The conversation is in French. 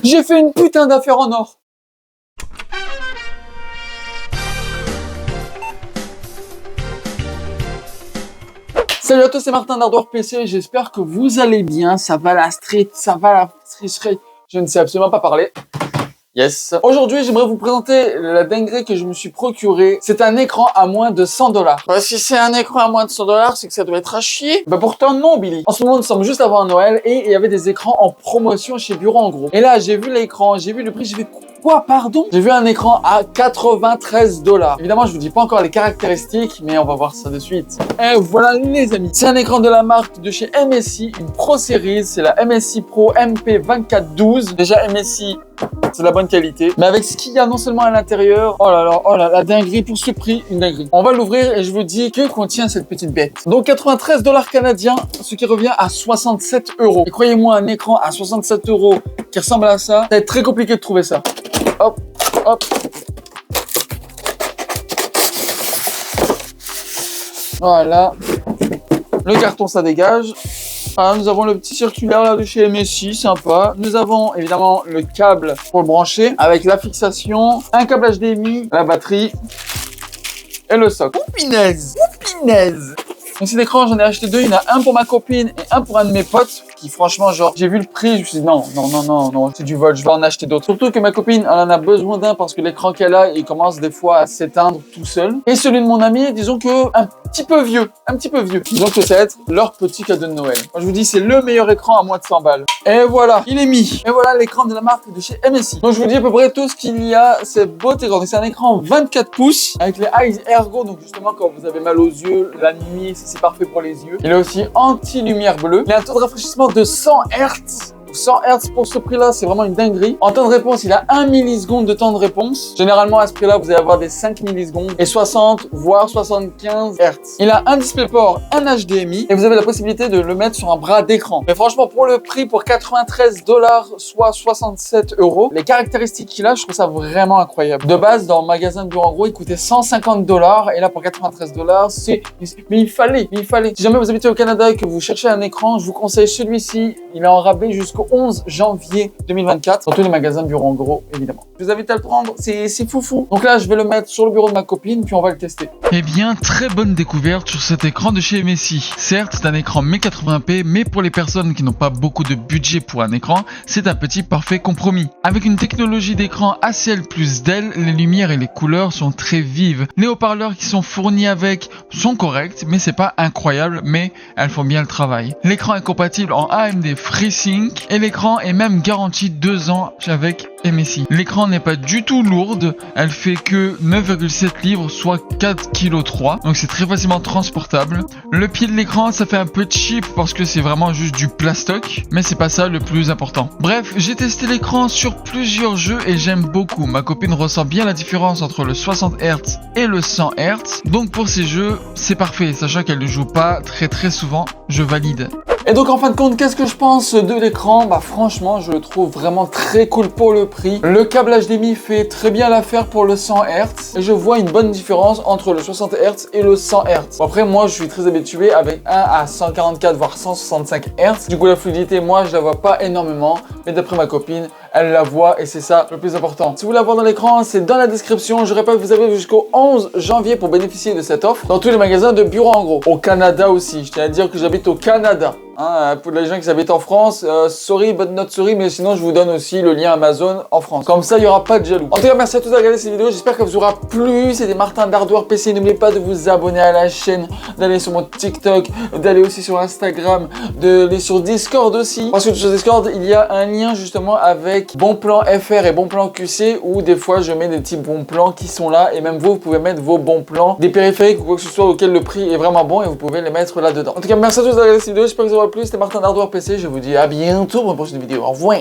J'ai fait une putain d'affaire en or. Salut à tous, c'est Martin d'Hardware PC, j'espère que vous allez bien, ça va la street, ça va la tricherie, je ne sais absolument pas parler. Yes. Aujourd'hui, j'aimerais vous présenter la dinguerie que je me suis procuré. C'est un écran à moins de 100 $. Bah, si c'est un écran à moins de 100 $, c'est que ça doit être à chier. Bah, pourtant, non, Billy. En ce moment, nous sommes juste avant Noël et il y avait des écrans en promotion chez Bureau en gros. Et là, j'ai vu l'écran, j'ai vu le prix, j'ai fait quoi, pardon? J'ai vu un écran à 93 $. Évidemment, je vous dis pas encore les caractéristiques, mais on va voir ça de suite. Et voilà, les amis. C'est un écran de la marque de chez MSI, une Pro Series. C'est la MSI Pro MP2412. Déjà, MSI, c'est de la bonne qualité. Mais avec ce qu'il y a non seulement à l'intérieur, oh là, la dinguerie pour ce prix, une dinguerie. On va l'ouvrir et je vous dis que contient cette petite bête. Donc 93 $ canadiens, ce qui revient à 67 €. Et croyez-moi, un écran à 67 € qui ressemble à ça, ça va être très compliqué de trouver ça. Hop, hop. Voilà. Le carton, ça dégage. Voilà, nous avons le petit circulaire là de chez MSI, sympa. Nous avons évidemment le câble pour le brancher avec la fixation, un câble HDMI, la batterie et le socle. Oh punaise! Oh punaise! Donc cet écran, j'en ai acheté deux. Il y en a un pour ma copine et un pour un de mes potes. Qui franchement, genre, j'ai vu le prix, je me suis dit non, c'est du vol, je vais en acheter d'autres. Surtout que ma copine, elle en a besoin d'un parce que l'écran qu'elle a, il commence des fois à s'éteindre tout seul. Et celui de mon ami, disons que un petit peu vieux. Disons que ça va être leur petit cadeau de Noël. Moi, je vous dis, c'est le meilleur écran à moins de 100 balles. Et voilà, il est mis. Et voilà l'écran de la marque de chez MSI. Donc je vous dis à peu près tout ce qu'il y a, c'est beau écran. C'est un écran 24 pouces avec les Eyes Ergo, donc justement quand vous avez mal aux yeux, la nuit, c'est parfait pour les yeux. Il est aussi anti-lumière bleue. Il a un taux de rafraîchissement de 100 Hz. 100 Hz pour ce prix-là, c'est vraiment une dinguerie. En temps de réponse, il a 1 milliseconde de temps de réponse. Généralement, à ce prix-là, vous allez avoir des 5 millisecondes et 60, voire 75 Hz. Il a un DisplayPort, un HDMI et vous avez la possibilité de le mettre sur un bras d'écran. Mais franchement, pour le prix, pour 93 $, soit 67 €, les caractéristiques qu'il a, je trouve ça vraiment incroyable. De base, dans le magasin de Bureau en gros, il coûtait 150 $ et là, pour 93 $, c'est... Mais il fallait. Si jamais vous habitez au Canada et que vous cherchez un écran, je vous conseille celui-ci. Il est en rabais jusqu'au 11 janvier 2024 dans tous les magasins de Bureau en gros, évidemment. Je vous invite à le prendre, c'est foufou. Donc là, je vais le mettre sur le bureau de ma copine, puis on va le tester. Eh bien, très bonne découverte sur cet écran de chez MSI. Certes, c'est un écran 1080p, mais pour les personnes qui n'ont pas beaucoup de budget pour un écran, c'est un petit parfait compromis. Avec une technologie d'écran ACL plus DEL, les lumières et les couleurs sont très vives. Les haut-parleurs qui sont fournis avec sont corrects, mais c'est pas incroyable, mais elles font bien le travail. L'écran est compatible en AMD FreeSync et l'écran est même garanti 2 ans avec MSI. L'écran n'est pas du tout lourde, elle fait que 9,7 livres, soit 4,3 kg, donc c'est très facilement transportable. Le pied de l'écran, ça fait un peu cheap parce que c'est vraiment juste du plastoc, mais c'est pas ça le plus important. Bref, j'ai testé l'écran sur plusieurs jeux et j'aime beaucoup. Ma copine ressent bien la différence entre le 60 Hz et le 100 Hz, donc pour ces jeux, c'est parfait, sachant qu'elle ne joue pas très souvent, je valide. Et donc en fin de compte, qu'est-ce que je pense de l'écran? Bah franchement, je le trouve vraiment très cool pour le prix. Le câble HDMI fait très bien l'affaire pour le 100 Hz. Et je vois une bonne différence entre le 60 Hz et le 100 Hz. Bon, après, moi, je suis très habitué avec un à 144 voire 165 Hz. Du coup, la fluidité, moi, je la vois pas énormément. Mais d'après ma copine, elle la voit et c'est ça le plus important. Si vous voulez la voir dans l'écran, c'est dans la description. Je répète, vous avez jusqu'au 11 janvier pour bénéficier de cette offre dans tous les magasins de Bureau en gros. Au Canada aussi. Je tiens à dire que j'habite au Canada. Pour les gens qui habitent en France, sorry but not sorry, mais sinon je vous donne aussi le lien Amazon en France. Comme ça, il n'y aura pas de jaloux. En tout cas, merci à tous d'avoir regardé cette vidéo. J'espère qu'elle vous aura plu. C'était Martin d'Hardware PC. N'oubliez pas de vous abonner à la chaîne, d'aller sur mon TikTok, d'aller aussi sur Instagram, d'aller sur Discord aussi. Parce que sur Discord, il y a un lien justement avec Bon Plan FR et Bon Plan QC où des fois je mets des petits bons plans qui sont là et même vous pouvez mettre vos bons plans, des périphériques ou quoi que ce soit auquel le prix est vraiment bon et vous pouvez les mettre là-dedans. En tout cas, merci à tous d'avoir regardé cette vidéo. J'espère que ça vous aura plu. C'était Martin d'Hardware PC. Je vous dis à bientôt pour une prochaine vidéo. Au revoir.